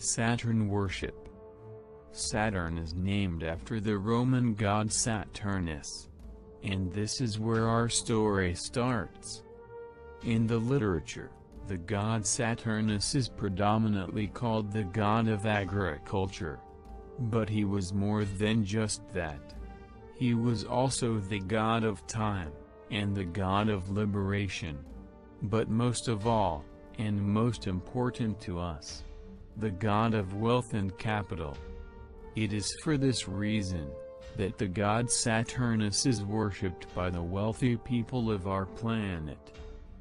Saturn worship. Saturn is named after the Roman god Saturnus. And this is where our story starts. In the literature, the god Saturnus is predominantly called the god of agriculture. But he was more than just that. He was also the god of time, and the god of liberation. But most of all, and most important to us, the god of wealth and capital. It is for this reason that the god Saturnus is worshipped by the wealthy people of our planet,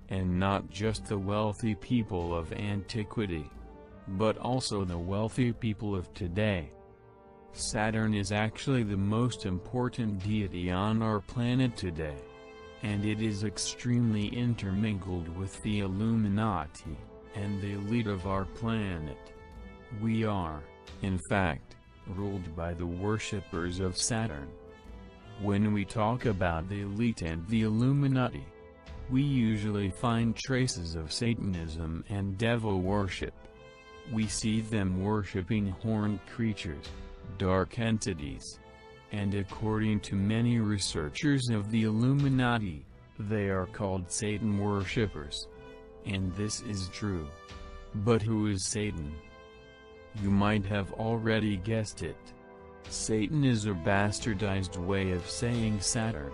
and not just the wealthy people of antiquity, but also the wealthy people of today. Saturn is actually the most important deity on our planet today, and it is extremely intermingled with the Illuminati and the elite of our planet. We are, in fact, ruled by the worshippers of Saturn. When we talk about the elite and the Illuminati, we usually find traces of Satanism and devil worship. We see them worshipping horned creatures, dark entities, and according to many researchers of the Illuminati, they are called Satan worshippers. And this is true. But who is Satan? You might have already guessed it. Satan is a bastardized way of saying Saturn.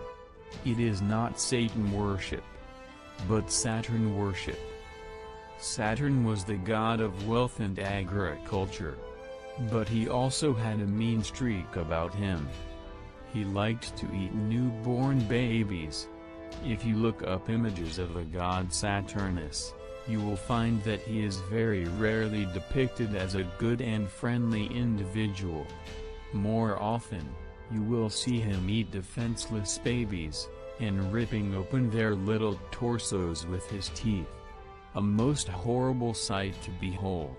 It is not Satan worship, but Saturn worship. Saturn was the god of wealth and agriculture. But he also had a mean streak about him. He liked to eat newborn babies. If you look up images of the god Saturnus, you will find that he is very rarely depicted as a good and friendly individual. More often, you will see him eat defenseless babies, and ripping open their little torsos with his teeth. A most horrible sight to behold.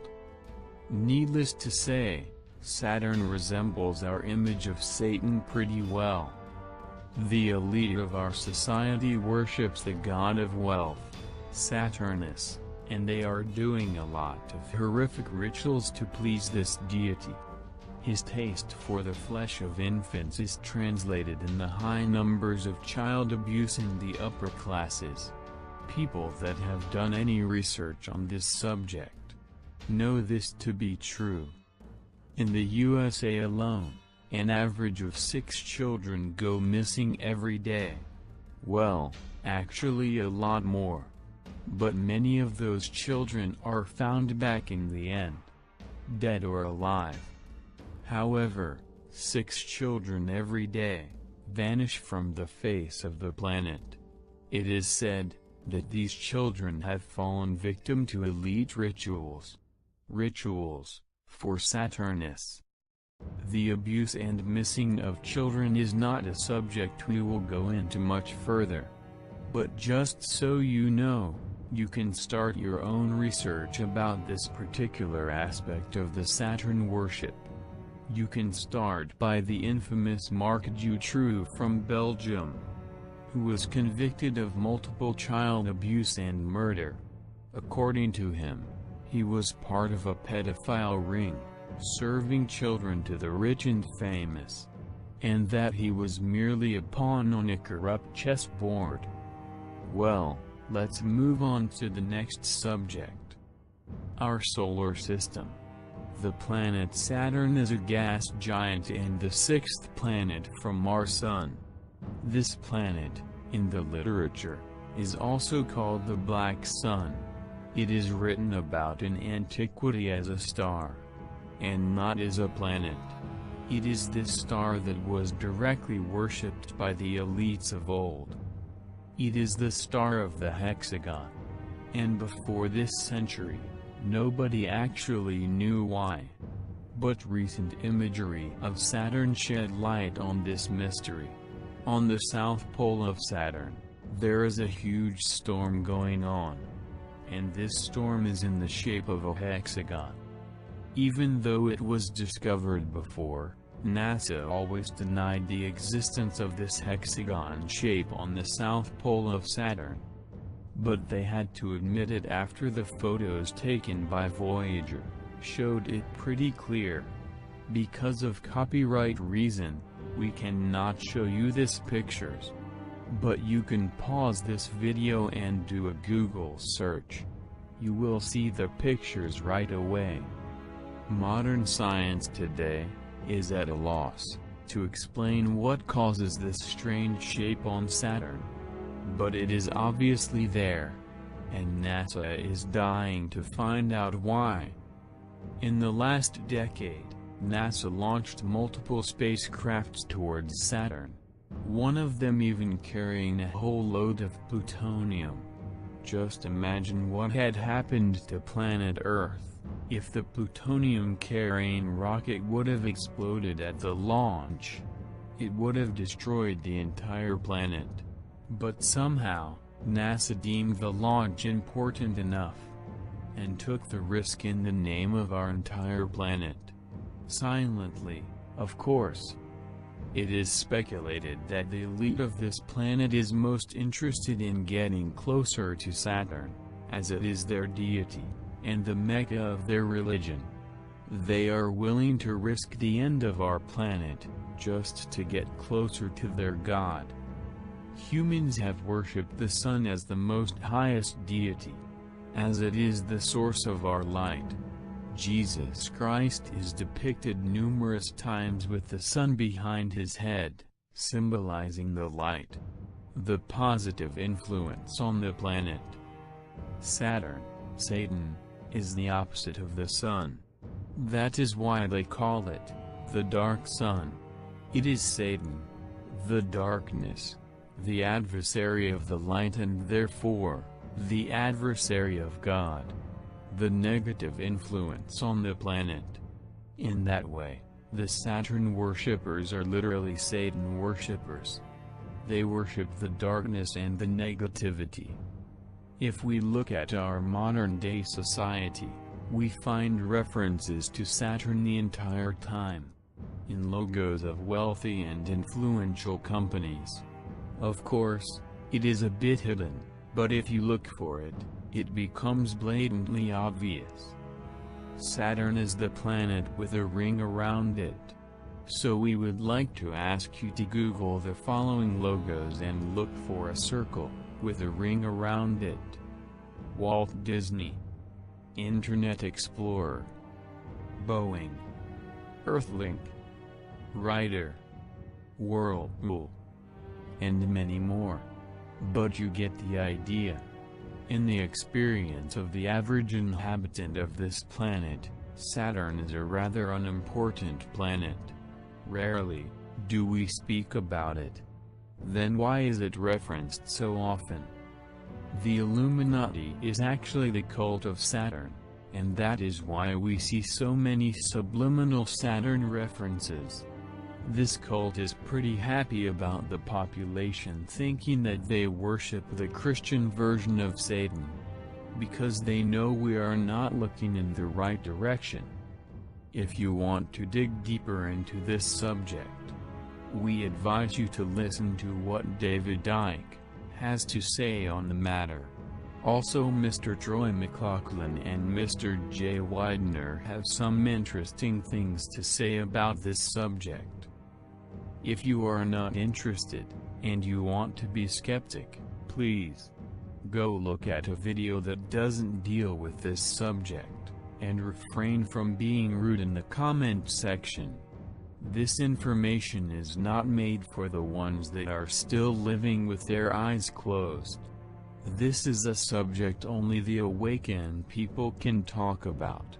Needless to say, Saturn resembles our image of Satan pretty well. The elite of our society worships the god of wealth, Saturnus, and they are doing a lot of horrific rituals to please this deity. His taste for the flesh of infants is translated in the high numbers of child abuse in the upper classes. People that have done any research on this subject know this to be true. In the USA alone, an average of 6 children go missing every day. Well, actually a lot more. But many of those children are found back in the end, dead or alive. However, 6 children every day vanish from the face of the planet. It is said that these children have fallen victim to elite rituals. Rituals for Saturnus. The abuse and missing of children is not a subject we will go into much further. But just so you know, you can start your own research about this particular aspect of the Saturn worship. You can start by the infamous Marc Dutroux from Belgium, who was convicted of multiple child abuse and murder. According to him, he was part of a pedophile ring, serving children to the rich and famous, and that he was merely a pawn on a corrupt chessboard. Well, let's move on to the next subject. Our solar system. The planet Saturn is a gas giant and the 6th planet from our Sun. This planet, in the literature, is also called the Black Sun. It is written about in antiquity as a star, and not as a planet. It is this star that was directly worshipped by the elites of old. It is the star of the hexagon. And before this century, nobody actually knew why. But recent imagery of Saturn shed light on this mystery. On the south pole of Saturn, there is a huge storm going on. And this storm is in the shape of a hexagon. Even though it was discovered before, NASA always denied the existence of this hexagon shape on the south pole of Saturn. But they had to admit it after the photos taken by Voyager. showed it pretty clear. Because of copyright reason, we cannot show you this pictures. But you can pause this video and do a Google search. You will see the pictures right away. Modern science today is at a loss to explain what causes this strange shape on Saturn. But it is obviously there, and NASA is dying to find out why. In the last decade, NASA launched multiple spacecrafts towards Saturn, one of them even carrying a whole load of plutonium. Just imagine what had happened to planet Earth if the plutonium-carrying rocket would have exploded at the launch. It would have destroyed the entire planet. But somehow, NASA deemed the launch important enough, and took the risk in the name of our entire planet. Silently, of course. It is speculated that the elite of this planet is most interested in getting closer to Saturn, as it is their deity, and the mecca of their religion. They are willing to risk the end of our planet, just to get closer to their god. Humans have worshipped the sun as the most highest deity, as it is the source of our light. Jesus Christ is depicted numerous times with the sun behind his head, symbolizing the light, the positive influence on the planet. Saturn, Satan, is the opposite of the sun. That is why they call it the dark sun. It is Satan, the darkness, the adversary of the light, and therefore, the adversary of God, the negative influence on the planet. In that way, the Saturn worshippers are literally Satan worshippers. They worship the darkness and the negativity. If we look at our modern-day society, we find references to Saturn the entire time, in logos of wealthy and influential companies. Of course, it is a bit hidden, but if you look for it, it becomes blatantly obvious. Saturn is the planet with a ring around it. So we would like to ask you to Google the following logos and look for a circle with a ring around it. Walt Disney, Internet Explorer, Boeing, Earthlink, Ryder, Whirlpool, and many more. But you get the idea. In the experience of the average inhabitant of this planet, Saturn is a rather unimportant planet. Rarely do we speak about it. Then why is it referenced so often? The Illuminati is actually the cult of Saturn, and that is why we see so many subliminal Saturn references. This cult is pretty happy about the population thinking that they worship the Christian version of Satan, because they know we are not looking in the right direction. If you want to dig deeper into this subject, we advise you to listen to what David Icke has to say on the matter. Also, Mr. Troy McLaughlin and Mr. Jay Widener have some interesting things to say about this subject. If you are not interested, and you want to be skeptic, please go look at a video that doesn't deal with this subject, and refrain from being rude in the comment section. This information is not made for the ones that are still living with their eyes closed. This is a subject only the awakened people can talk about.